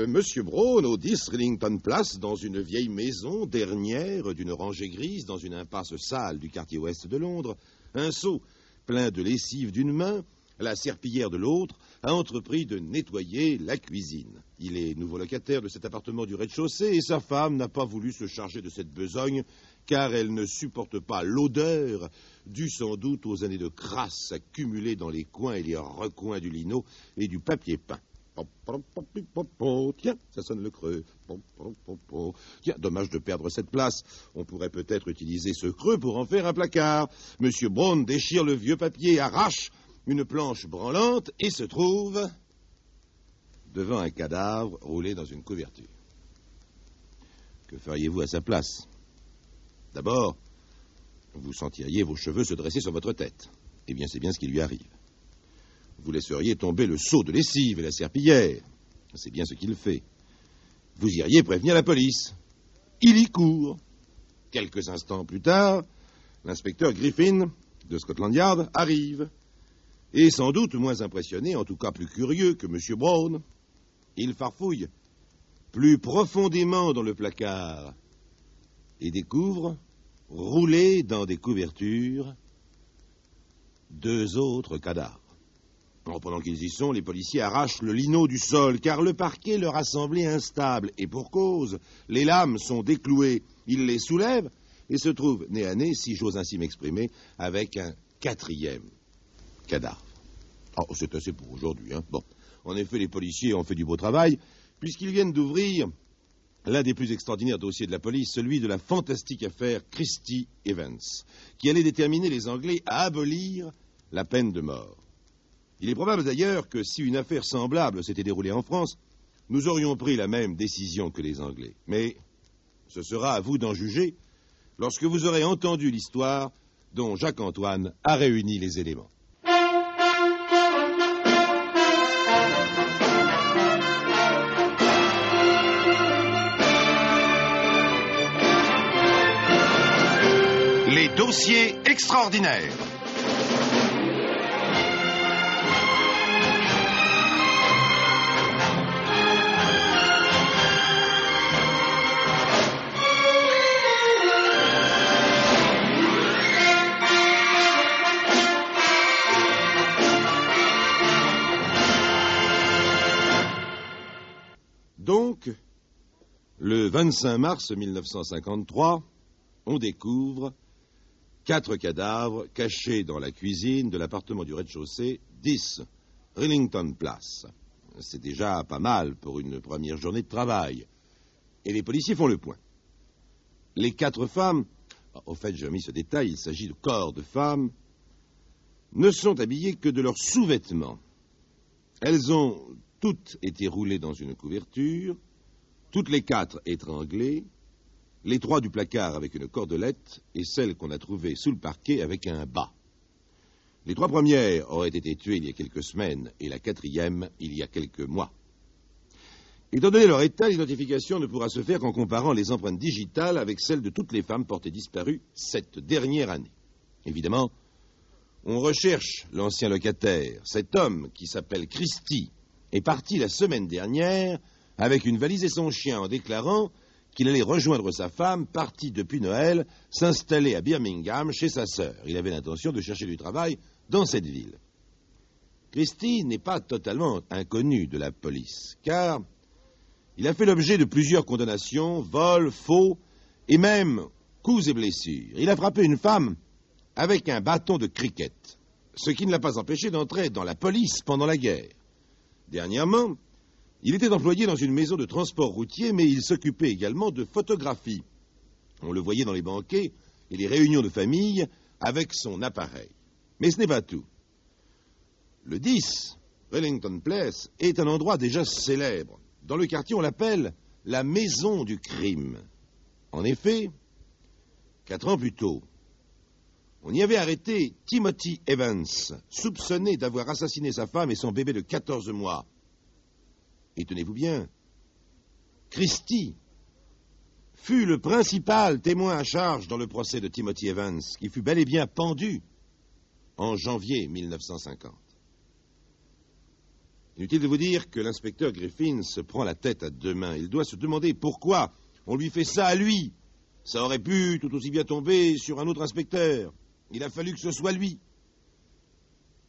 Monsieur Brown, au 10 Rillington Place, dans une vieille maison, dernière d'une rangée grise, dans une impasse sale du quartier ouest de Londres, un seau plein de lessive d'une main, la serpillière de l'autre, a entrepris de nettoyer la cuisine. Il est nouveau locataire de cet appartement du rez-de-chaussée et sa femme n'a pas voulu se charger de cette besogne car elle ne supporte pas l'odeur due sans doute aux années de crasse accumulées dans les coins et les recoins du lino et du papier peint. Tiens, ça sonne le creux. Tiens, dommage de perdre cette place. On pourrait peut-être utiliser ce creux pour en faire un placard. Monsieur Brown déchire le vieux papier, arrache une planche branlante et se trouve devant un cadavre roulé dans une couverture. Que feriez-vous à sa place? D'abord, vous sentiriez vos cheveux se dresser sur votre tête. Eh bien, c'est bien ce qui lui arrive. Vous laisseriez tomber le seau de lessive et la serpillière. C'est bien ce qu'il fait. Vous iriez prévenir la police. Il y court. Quelques instants plus tard, l'inspecteur Griffin de Scotland Yard arrive. Et sans doute moins impressionné, en tout cas plus curieux que M. Brown, il farfouille plus profondément dans le placard et découvre, roulés dans des couvertures, 2 autres cadavres. Pendant qu'ils y sont, les policiers arrachent le lino du sol, car le parquet leur a semblé instable, et pour cause, les lames sont déclouées. Ils les soulèvent et se trouvent nez à nez, si j'ose ainsi m'exprimer, avec un 4e cadavre. Oh, c'est assez pour aujourd'hui, hein. Bon, en effet, les policiers ont fait du beau travail, puisqu'ils viennent d'ouvrir l'un des plus extraordinaires dossiers de la police, celui de la fantastique affaire Christie Evans, qui allait déterminer les Anglais à abolir la peine de mort. Il est probable d'ailleurs que si une affaire semblable s'était déroulée en France, nous aurions pris la même décision que les Anglais. Mais ce sera à vous d'en juger lorsque vous aurez entendu l'histoire dont Jacques-Antoine a réuni les éléments. Les dossiers extraordinaires. Donc, le 25 mars 1953, on découvre 4 cadavres cachés dans la cuisine de l'appartement du rez-de-chaussée, 10 Rillington Place. C'est déjà pas mal pour une première journée de travail. Et les policiers font le point. Les 4 femmes, au fait j'ai omis ce détail, il s'agit de corps de femmes, ne sont habillées que de leurs sous-vêtements. Elles ont toutes été roulées dans une couverture, toutes les 4 étranglées, les 3 du placard avec une cordelette et celle qu'on a trouvée sous le parquet avec un bas. Les 3 premières auraient été tuées il y a quelques semaines et la 4e il y a quelques mois. Étant donné leur état, l'identification ne pourra se faire qu'en comparant les empreintes digitales avec celles de toutes les femmes portées disparues cette dernière année. Évidemment, on recherche l'ancien locataire. Cet homme, qui s'appelle Christie, est parti la semaine dernière avec une valise et son chien en déclarant qu'il allait rejoindre sa femme, partie depuis Noël, s'installer à Birmingham chez sa sœur. Il avait l'intention de chercher du travail dans cette ville. Christie n'est pas totalement inconnu de la police, car il a fait l'objet de plusieurs condamnations, vols, faux, et même coups et blessures. Il a frappé une femme avec un bâton de cricket, ce qui ne l'a pas empêché d'entrer dans la police pendant la guerre. Dernièrement, il était employé dans une maison de transport routier, mais il s'occupait également de photographie. On le voyait dans les banquets et les réunions de famille avec son appareil. Mais ce n'est pas tout. Le 10, Rillington Place, est un endroit déjà célèbre. Dans le quartier, on l'appelle la maison du crime. En effet, 4 ans plus tôt, on y avait arrêté Timothy Evans, soupçonné d'avoir assassiné sa femme et son bébé de 14 mois. Et tenez-vous bien, Christie fut le principal témoin à charge dans le procès de Timothy Evans, qui fut bel et bien pendu en janvier 1950. Inutile de vous dire que l'inspecteur Griffin se prend la tête à deux mains. Il doit se demander pourquoi on lui fait ça à lui. Ça aurait pu tout aussi bien tomber sur un autre inspecteur. Il a fallu que ce soit lui.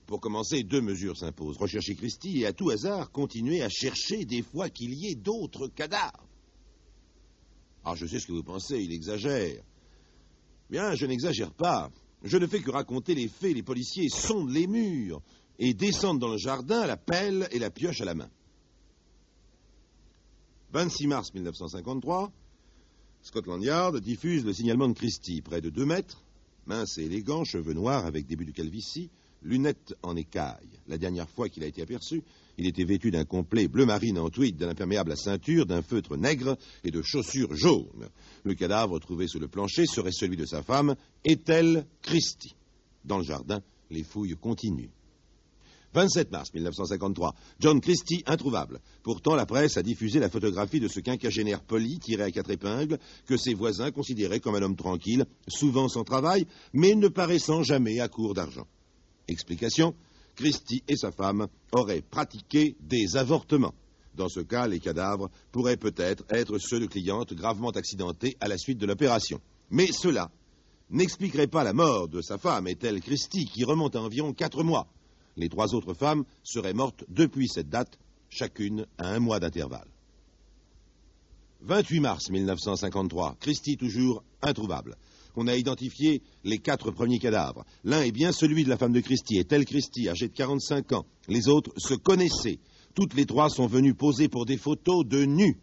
Pour commencer, deux mesures s'imposent. Rechercher Christie et, à tout hasard, continuer à chercher des fois qu'il y ait d'autres cadavres. Ah, je sais ce que vous pensez, il exagère. Bien, je n'exagère pas. Je ne fais que raconter les faits. Les policiers sondent les murs et descendent dans le jardin la pelle et la pioche à la main. 26 mars 1953, Scotland Yard diffuse le signalement de Christie, près de 2 mètres, mince et élégant, cheveux noirs avec début de calvitie, lunettes en écaille. La dernière fois qu'il a été aperçu, il était vêtu d'un complet bleu marine en tweed, d'un imperméable à ceinture, d'un feutre nègre et de chaussures jaunes. Le cadavre trouvé sur le plancher serait celui de sa femme, Ethel Christie. Dans le jardin, les fouilles continuent. 27 mars 1953, John Christie introuvable. Pourtant, la presse a diffusé la photographie de ce quinquagénaire poli, tiré à 4 épingles, que ses voisins considéraient comme un homme tranquille, souvent sans travail, mais ne paraissant jamais à court d'argent. Explication, Christie et sa femme auraient pratiqué des avortements. Dans ce cas, les cadavres pourraient peut-être être ceux de clientes gravement accidentées à la suite de l'opération. Mais cela n'expliquerait pas la mort de sa femme, Ethel Christie, qui remonte à environ 4 mois. Les 3 autres femmes seraient mortes depuis cette date, chacune à 1 mois d'intervalle. 28 mars 1953, Christie toujours introuvable. On a identifié les 4 premiers cadavres. L'un est bien celui de la femme de Christie, Ethel Christie, âgée de 45 ans. Les autres se connaissaient. Toutes les 3 sont venues poser pour des photos de nus.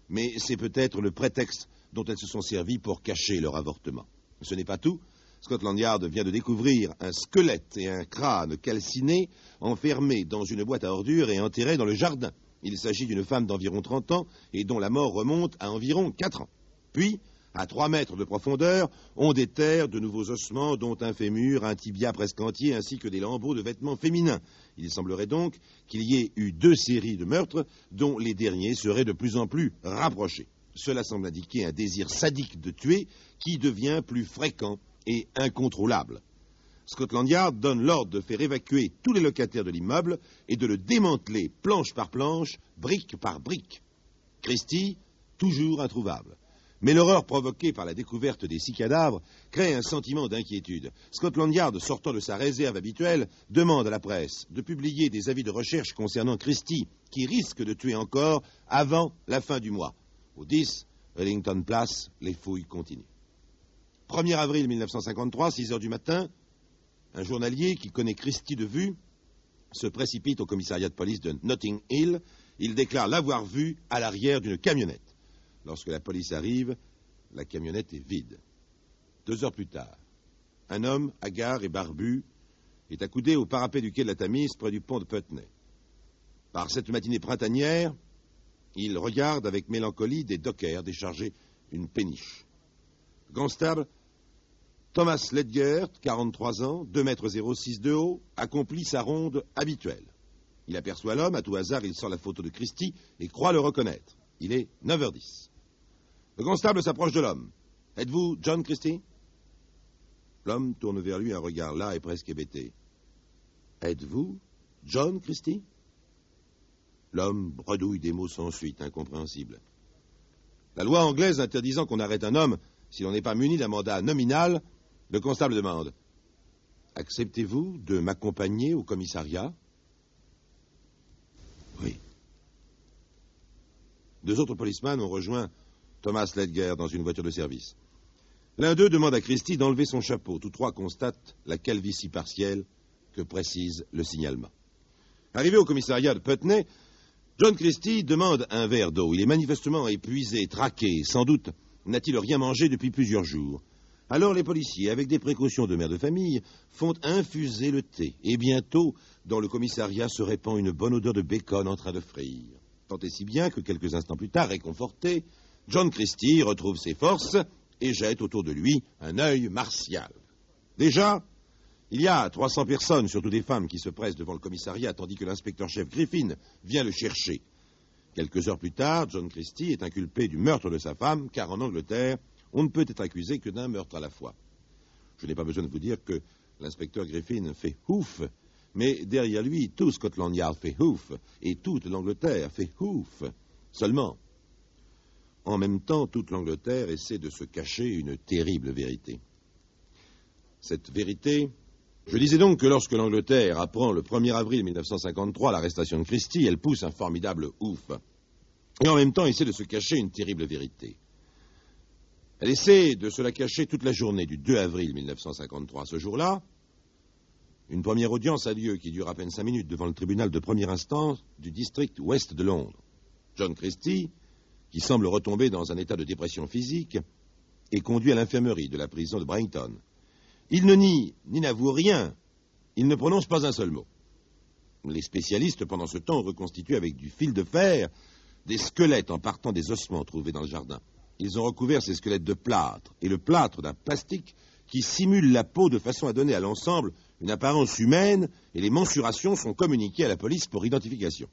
Mais c'est peut-être le prétexte dont elles se sont servies pour cacher leur avortement. Ce n'est pas tout. Scotland Yard vient de découvrir un squelette et un crâne calciné enfermés dans une boîte à ordures et enterrés dans le jardin. Il s'agit d'une femme d'environ 30 ans et dont la mort remonte à environ 4 ans. Puis, à 3 mètres de profondeur, on déterre de nouveaux ossements, dont un fémur, un tibia presque entier, ainsi que des lambeaux de vêtements féminins. Il semblerait donc qu'il y ait eu 2 séries de meurtres, dont les derniers seraient de plus en plus rapprochés. Cela semble indiquer un désir sadique de tuer qui devient plus fréquent et incontrôlable. Scotland Yard donne l'ordre de faire évacuer tous les locataires de l'immeuble et de le démanteler planche par planche, brique par brique. Christie, toujours introuvable. Mais l'horreur provoquée par la découverte des 6 cadavres crée un sentiment d'inquiétude. Scotland Yard, sortant de sa réserve habituelle, demande à la presse de publier des avis de recherche concernant Christie, qui risque de tuer encore avant la fin du mois. Au 10, Wellington Place, les fouilles continuent. 1er avril 1953, 6 heures du matin, un journalier qui connaît Christie de vue se précipite au commissariat de police de Notting Hill. Il déclare l'avoir vue à l'arrière d'une camionnette. Lorsque la police arrive, la camionnette est vide. 2 heures plus tard, un homme, hagard et barbu, est accoudé au parapet du quai de la Tamise près du pont de Putney. Par cette matinée printanière, il regarde avec mélancolie des dockers décharger une péniche. Le constable Thomas Ledgert, 43 ans, 2,06 m de haut, accomplit sa ronde habituelle. Il aperçoit l'homme, à tout hasard, il sort la photo de Christie et croit le reconnaître. Il est 9h10. Le constable s'approche de l'homme. « Êtes-vous John Christie ?» L'homme tourne vers lui un regard las et presque hébété. « Êtes-vous John Christie ?» L'homme bredouille des mots sans suite, incompréhensibles. La loi anglaise interdisant qu'on arrête un homme si l'on n'est pas muni d'un mandat nominal, le constable demande « Acceptez-vous de m'accompagner au commissariat ?» Oui. 2 autres policemen ont rejoint Thomas Ledgert dans une voiture de service. L'un d'eux demande à Christie d'enlever son chapeau. Tous 3 constatent la calvitie partielle que précise le signalement. Arrivé au commissariat de Putney, John Christie demande un verre d'eau. Il est manifestement épuisé, traqué. Sans doute n'a-t-il rien mangé depuis plusieurs jours. Alors les policiers, avec des précautions de mère de famille, font infuser le thé. Et bientôt, dans le commissariat se répand une bonne odeur de bacon en train de frire. Tant et si bien que quelques instants plus tard, réconforté, John Christie retrouve ses forces et jette autour de lui un œil martial. Déjà, il y a 300 personnes, surtout des femmes, qui se pressent devant le commissariat, tandis que l'inspecteur-chef Griffin vient le chercher. Quelques heures plus tard, John Christie est inculpé du meurtre de sa femme, car en Angleterre, on ne peut être accusé que d'un meurtre à la fois. Je n'ai pas besoin de vous dire que l'inspecteur Griffin fait ouf Mais derrière lui, tout Scotland Yard fait ouf, et toute l'Angleterre fait ouf. Seulement, en même temps, toute l'Angleterre essaie de se cacher une terrible vérité. Cette vérité... Je disais donc que lorsque l'Angleterre apprend le 1er avril 1953 l'arrestation de Christie, elle pousse un formidable ouf. Et en même temps, essaie de se cacher une terrible vérité. Elle essaie de se la cacher toute la journée du 2 avril 1953. Ce jour-là, une première audience a lieu qui dure à peine 5 minutes devant le tribunal de première instance du district ouest de Londres. John Christie, qui semble retomber dans un état de dépression physique, est conduit à l'infirmerie de la prison de Brighton. Il ne nie ni n'avoue rien. Il ne prononce pas un seul mot. Les spécialistes, pendant ce temps, ont reconstitué avec du fil de fer des squelettes en partant des ossements trouvés dans le jardin. Ils ont recouvert ces squelettes de plâtre, et le plâtre d'un plastique qui simule la peau de façon à donner à l'ensemble une apparence humaine, et les mensurations sont communiquées à la police pour identification.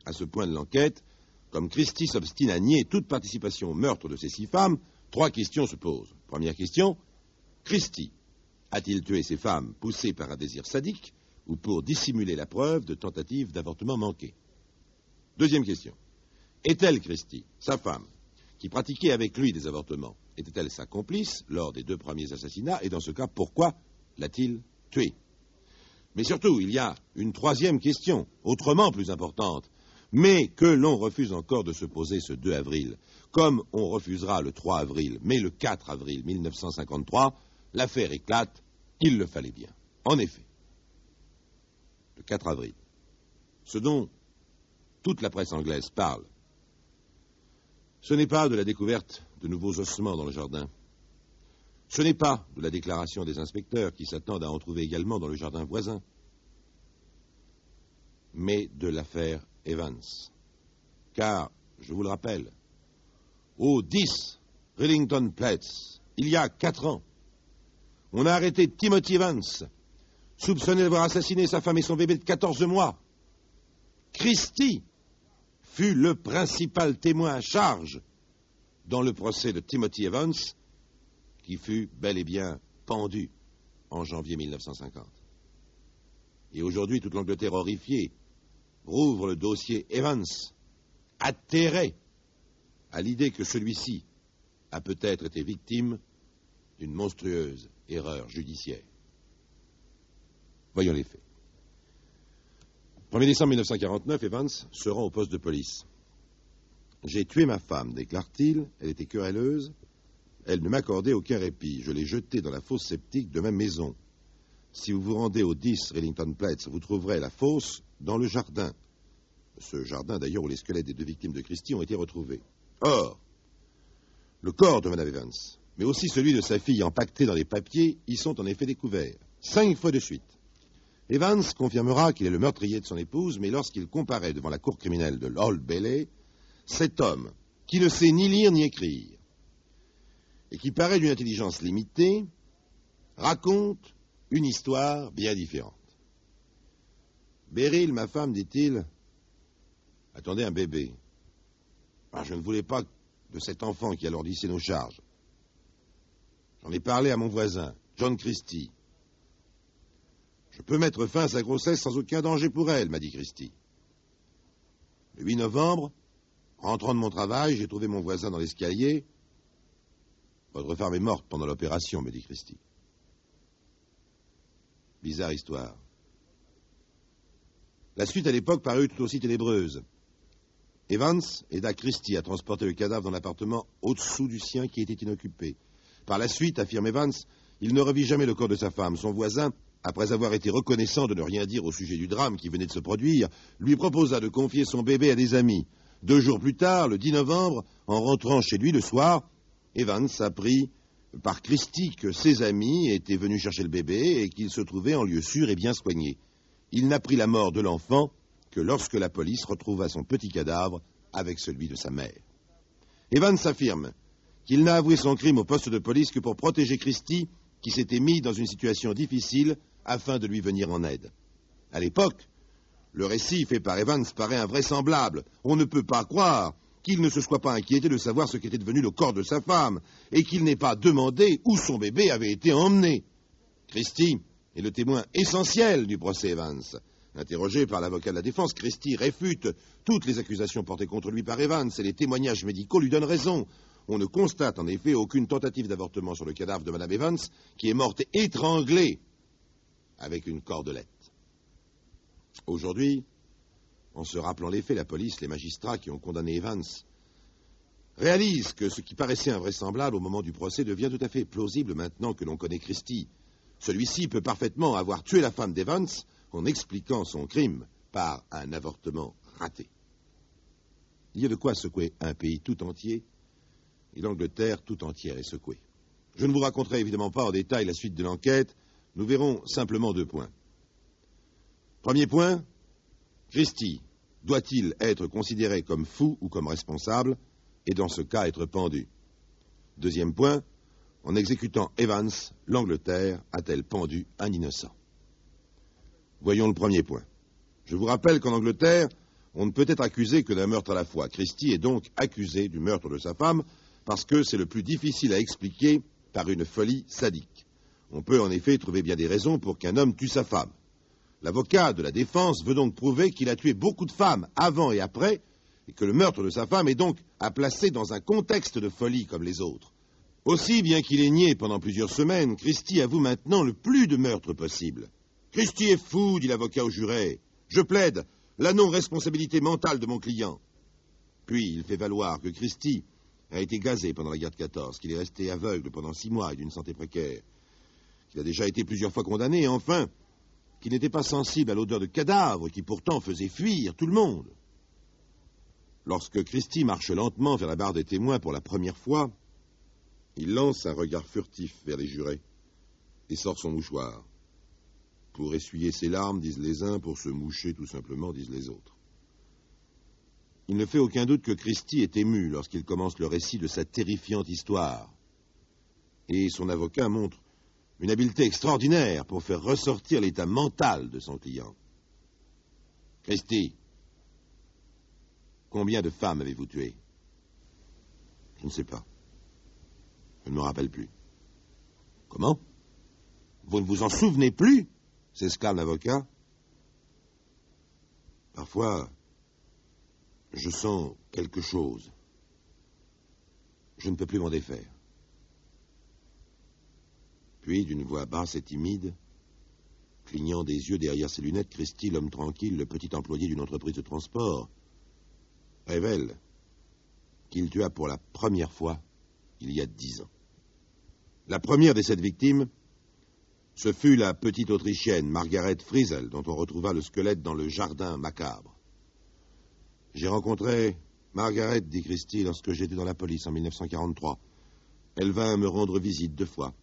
À ce point de l'enquête, comme Christie s'obstine à nier toute participation au meurtre de ces 6 femmes, 3 questions se posent. Première question, Christie a-t-il tué ces femmes poussées par un désir sadique ou pour dissimuler la preuve de tentative d'avortement manquée? Deuxième question. Est-elle Christie, sa femme, qui pratiquait avec lui des avortements, était-elle sa complice lors des 2 premiers assassinats? Et dans ce cas, pourquoi l'a-t-il tuée? Mais surtout, il y a une 3e question, autrement plus importante, mais que l'on refuse encore de se poser ce 2 avril. Comme on refusera le 3 avril, mais le 4 avril 1953, l'affaire éclate, il le fallait bien. En effet, le 4 avril, ce dont toute la presse anglaise parle, ce n'est pas de la découverte de nouveaux ossements dans le jardin. Ce n'est pas de la déclaration des inspecteurs qui s'attendent à en trouver également dans le jardin voisin, mais de l'affaire Evans. Car, je vous le rappelle, au 10 Rillington Place, il y a 4 ans, on a arrêté Timothy Evans, soupçonné d'avoir assassiné sa femme et son bébé de 14 mois. Christie fut le principal témoin à charge dans le procès de Timothy Evans, qui fut bel et bien pendu en janvier 1950. Et aujourd'hui, toute l'Angleterre horrifiée rouvre le dossier Evans, atterré à l'idée que celui-ci a peut-être été victime d'une monstrueuse erreur judiciaire. Voyons les faits. 1er décembre 1949, Evans se rend au poste de police. « J'ai tué ma femme, déclare-t-il. Elle était querelleuse. Elle ne m'accordait aucun répit. Je l'ai jetée dans la fosse septique de ma maison. Si vous vous rendez au 10 Rillington Place, vous trouverez la fosse dans le jardin. » Ce jardin, d'ailleurs, où les squelettes des 2 victimes de Christie ont été retrouvés. Or, le corps de Mme Evans, mais aussi celui de sa fille empaqueté dans les papiers, y sont en effet découverts. 5 fois de suite. Evans confirmera qu'il est le meurtrier de son épouse, mais lorsqu'il comparaît devant la cour criminelle de l'Old Bailey, cet homme, qui ne sait ni lire ni écrire, et qui paraît d'une intelligence limitée, raconte une histoire bien différente. Beryl, ma femme, dit-il, attendait un bébé. Je ne voulais pas de cet enfant qui alourdissait nos charges. J'en ai parlé à mon voisin, John Christie. Je peux mettre fin à sa grossesse sans aucun danger pour elle, m'a dit Christie. Le 8 novembre, rentrant de mon travail, j'ai trouvé mon voisin dans l'escalier. Votre femme est morte pendant l'opération, me dit Christie. Bizarre histoire. La suite à l'époque parut tout aussi ténébreuse. Evans aida Christie à transporter le cadavre dans l'appartement au-dessous du sien qui était inoccupé. Par la suite, affirme Evans, il ne revit jamais le corps de sa femme. Son voisin, après avoir été reconnaissant de ne rien dire au sujet du drame qui venait de se produire, lui proposa de confier son bébé à des amis. 2 jours plus tard, le 10 novembre, en rentrant chez lui le soir, Evans apprit par Christie que ses amis étaient venus chercher le bébé et qu'il se trouvait en lieu sûr et bien soigné. Il n'apprit la mort de l'enfant que lorsque la police retrouva son petit cadavre avec celui de sa mère. Evans affirme qu'il n'a avoué son crime au poste de police que pour protéger Christie, qui s'était mis dans une situation difficile afin de lui venir en aide. À l'époque, le récit fait par Evans paraît invraisemblable. On ne peut pas croire qu'il ne se soit pas inquiété de savoir ce qu'était devenu le corps de sa femme et qu'il n'ait pas demandé où son bébé avait été emmené. Christie est le témoin essentiel du procès Evans. Interrogé par l'avocat de la défense, Christie réfute toutes les accusations portées contre lui par Evans et les témoignages médicaux lui donnent raison. On ne constate en effet aucune tentative d'avortement sur le cadavre de Mme Evans, qui est morte étranglée avec une cordelette. Aujourd'hui, en se rappelant les faits, la police, les magistrats qui ont condamné Evans réalisent que ce qui paraissait invraisemblable au moment du procès devient tout à fait plausible maintenant que l'on connaît Christie. Celui-ci peut parfaitement avoir tué la femme d'Evans en expliquant son crime par un avortement raté. Il y a de quoi secouer un pays tout entier, et l'Angleterre tout entière est secouée. Je ne vous raconterai évidemment pas en détail la suite de l'enquête, nous verrons simplement 2 points. Premier point, Christie doit-il être considéré comme fou ou comme responsable, et dans ce cas être pendu? Deuxième point, en exécutant Evans, l'Angleterre a-t-elle pendu un innocent? Voyons le premier point. Je vous rappelle qu'en Angleterre, on ne peut être accusé que d'un meurtre à la fois. Christie est donc accusé du meurtre de sa femme parce que c'est le plus difficile à expliquer par une folie sadique. On peut en effet trouver bien des raisons pour qu'un homme tue sa femme. L'avocat de la défense veut donc prouver qu'il a tué beaucoup de femmes avant et après, et que le meurtre de sa femme est donc à placer dans un contexte de folie comme les autres. Aussi, bien qu'il ait nié pendant plusieurs semaines, Christie avoue maintenant le plus de meurtres possible. « Christie est fou, dit l'avocat au juré. Je plaide la non-responsabilité mentale de mon client. » Puis il fait valoir que Christie a été gazé pendant la guerre de 14, qu'il est resté aveugle pendant 6 mois et d'une santé précaire, qu'il a déjà été plusieurs fois condamné, et enfin, qu'il n'était pas sensible à l'odeur de cadavre qui pourtant faisait fuir tout le monde. Lorsque Christie marche lentement vers la barre des témoins pour la première fois, il lance un regard furtif vers les jurés et sort son mouchoir. Pour essuyer ses larmes, disent les uns, pour se moucher tout simplement, disent les autres. Il ne fait aucun doute que Christie est ému lorsqu'il commence le récit de sa terrifiante histoire. Et son avocat montre une habileté extraordinaire pour faire ressortir l'état mental de son client. « Christie, combien de femmes avez-vous tué ?»« Je ne sais pas. Je ne me rappelle plus. »« Comment ? Vous ne vous en souvenez plus ?» s'exclame l'avocat. « Parfois, je sens quelque chose. Je ne peux plus m'en défaire. » Puis, d'une voix basse et timide, clignant des yeux derrière ses lunettes, Christie, l'homme tranquille, le petit employé d'une entreprise de transport, révèle qu'il tua pour la première fois il y a 10 ans. La première des 7 victimes, ce fut la petite Autrichienne Margaret Friesel, dont on retrouva le squelette dans le jardin macabre. « J'ai rencontré Margaret, dit Christie, lorsque j'étais dans la police en 1943. Elle vint me rendre visite 2 fois.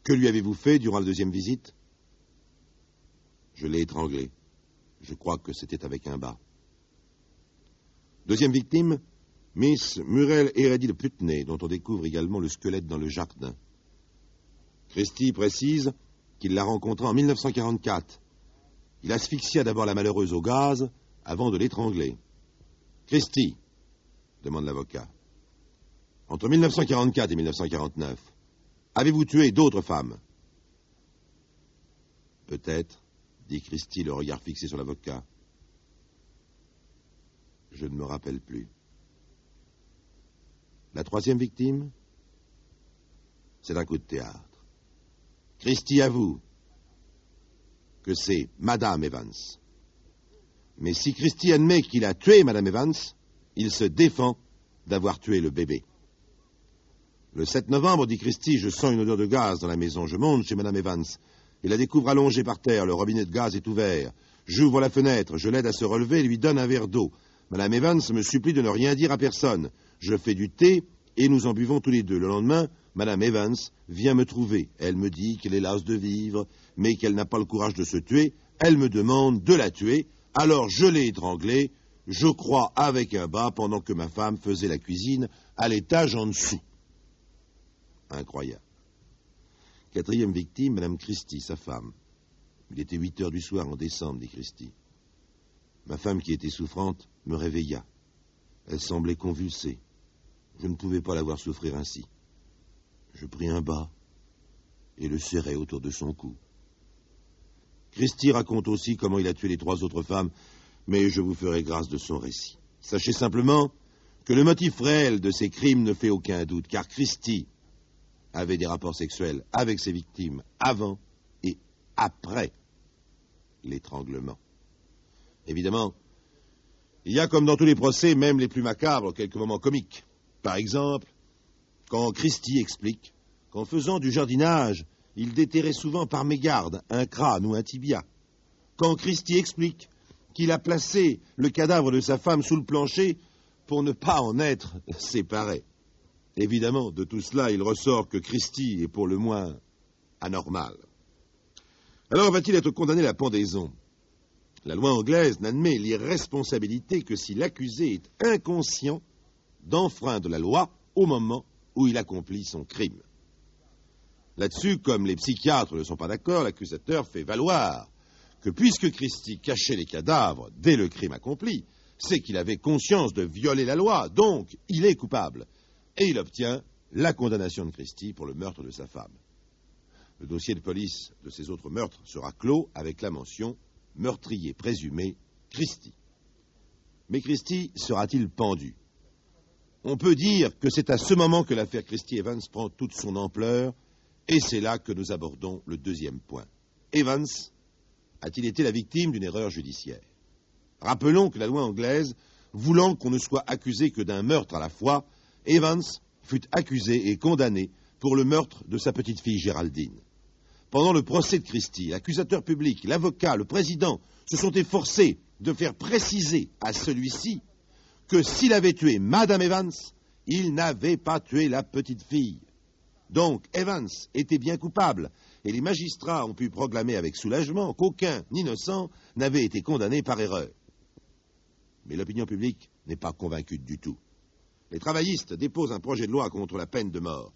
Que lui avez-vous fait durant la 2e visite ? Je l'ai étranglée. Je crois que c'était avec un bas. Deuxième victime, Miss Muriel Hérédie de Putney, dont on découvre également le squelette dans le jardin. Christie précise qu'il l'a rencontrée en 1944. Il asphyxia d'abord la malheureuse au gaz avant de l'étrangler. Christie, demande l'avocat, entre 1944 et 1949, avez-vous tué d'autres femmes ? Peut-être, dit Christie, le regard fixé sur l'avocat. Je ne me rappelle plus. La 3e victime, c'est un coup de théâtre. Christie avoue que c'est Madame Evans. Mais si Christie admet qu'il a tué Madame Evans, il se défend d'avoir tué le bébé. Le 7 novembre, dit Christie, je sens une odeur de gaz dans la maison. Je monte chez Madame Evans et la découvre allongée par terre. Le robinet de gaz est ouvert. J'ouvre la fenêtre, je l'aide à se relever et lui donne un verre d'eau. Madame Evans me supplie de ne rien dire à personne. Je fais du thé et nous en buvons tous les deux. Le lendemain, Madame Evans vient me trouver. Elle me dit qu'elle est lasse de vivre, mais qu'elle n'a pas le courage de se tuer. Elle me demande de la tuer. Alors je l'ai étranglée, je crois avec un bas, pendant que ma femme faisait la cuisine à l'étage en dessous. Incroyable. 4e victime, Madame Christie, sa femme. Il était 8 heures du soir en décembre, dit Christie. Ma femme, qui était souffrante, me réveilla. Elle semblait convulsée. Je ne pouvais pas la voir souffrir ainsi. Je pris un bas. et le serrait autour de son cou. Christie raconte aussi comment il a tué les 3 autres femmes, mais je vous ferai grâce de son récit. Sachez simplement que le motif réel de ces crimes ne fait aucun doute, car Christie avait des rapports sexuels avec ses victimes avant et après l'étranglement. Évidemment, il y a, comme dans tous les procès, même les plus macabres, quelques moments comiques. Par exemple, quand Christie explique qu'en faisant du jardinage, il déterrait souvent par mégarde un crâne ou un tibia. Quand Christie explique qu'il a placé le cadavre de sa femme sous le plancher pour ne pas en être séparé. Évidemment, de tout cela, il ressort que Christie est pour le moins anormal. Alors va-t-il être condamné à la pendaison? La loi anglaise n'admet l'irresponsabilité que si l'accusé est inconscient d'enfreindre la loi au moment où il accomplit son crime. Là-dessus, comme les psychiatres ne sont pas d'accord, l'accusateur fait valoir que puisque Christie cachait les cadavres dès le crime accompli, c'est qu'il avait conscience de violer la loi, donc il est coupable. Et il obtient la condamnation de Christie pour le meurtre de sa femme. Le dossier de police de ces autres meurtres sera clos avec la mention « meurtrier présumé Christie ». Mais Christie sera-t-il pendu? On peut dire que c'est à ce moment que l'affaire Christie Evans prend toute son ampleur, et c'est là que nous abordons le deuxième point. Evans a-t-il été la victime d'une erreur judiciaire? Rappelons que la loi anglaise, voulant qu'on ne soit accusé que d'un meurtre à la fois, Evans fut accusé et condamné pour le meurtre de sa petite-fille Géraldine. Pendant le procès de Christie, l'accusateur public, l'avocat, le président se sont efforcés de faire préciser à celui-ci que s'il avait tué Madame Evans, il n'avait pas tué la petite fille. Donc Evans était bien coupable, et les magistrats ont pu proclamer avec soulagement qu'aucun innocent n'avait été condamné par erreur. Mais l'opinion publique n'est pas convaincue du tout. Les travaillistes déposent un projet de loi contre la peine de mort.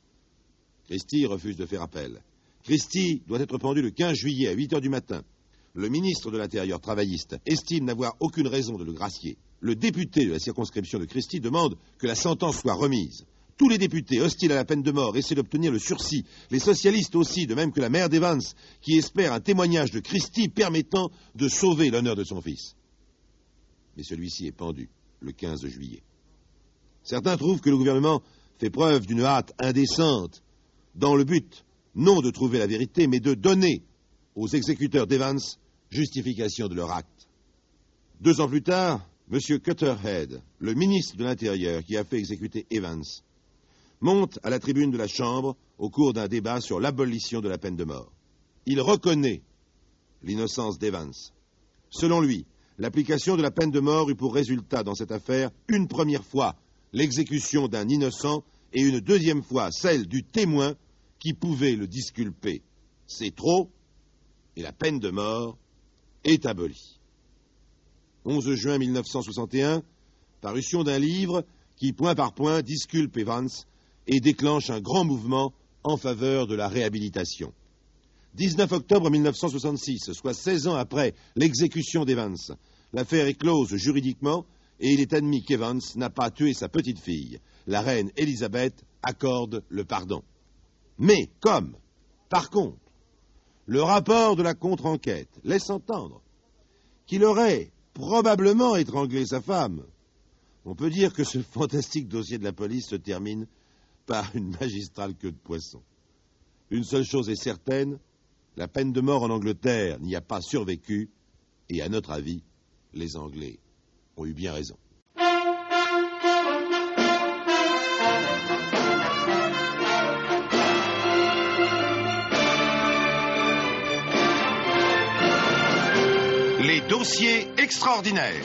Christie refuse de faire appel. Christie doit être pendu le 15 juillet à 8 heures du matin. Le ministre de l'Intérieur travailliste estime n'avoir aucune raison de le gracier. Le député de la circonscription de Christie demande que la sentence soit remise. Tous les députés hostiles à la peine de mort essaient d'obtenir le sursis. Les socialistes aussi, de même que la mère d'Evans, qui espère un témoignage de Christie permettant de sauver l'honneur de son fils. Mais celui-ci est pendu le 15 juillet. Certains trouvent que le gouvernement fait preuve d'une hâte indécente dans le but, non de trouver la vérité, mais de donner aux exécuteurs d'Evans justification de leur acte. 2 ans plus tard, M. Cutterhead, le ministre de l'Intérieur qui a fait exécuter Evans, monte à la tribune de la Chambre au cours d'un débat sur l'abolition de la peine de mort. Il reconnaît l'innocence d'Evans. Selon lui, l'application de la peine de mort eut pour résultat dans cette affaire une première fois l'exécution d'un innocent et une deuxième fois celle du témoin qui pouvait le disculper. C'est trop, et la peine de mort est abolie. 11 juin 1961, parution d'un livre qui, point par point, disculpe Evans et déclenche un grand mouvement en faveur de la réhabilitation. 19 octobre 1966, soit 16 ans après l'exécution d'Evans, l'affaire est close juridiquement et il est admis qu'Evans n'a pas tué sa petite-fille. La reine Élisabeth accorde le pardon. Mais comme, par contre, le rapport de la contre-enquête laisse entendre qu'il aurait probablement étranglé sa femme, on peut dire que ce fantastique dossier de la police se termine par une magistrale queue de poisson. Une seule chose est certaine, la peine de mort en Angleterre n'y a pas survécu, et à notre avis, les Anglais ont eu bien raison. Les dossiers extraordinaires.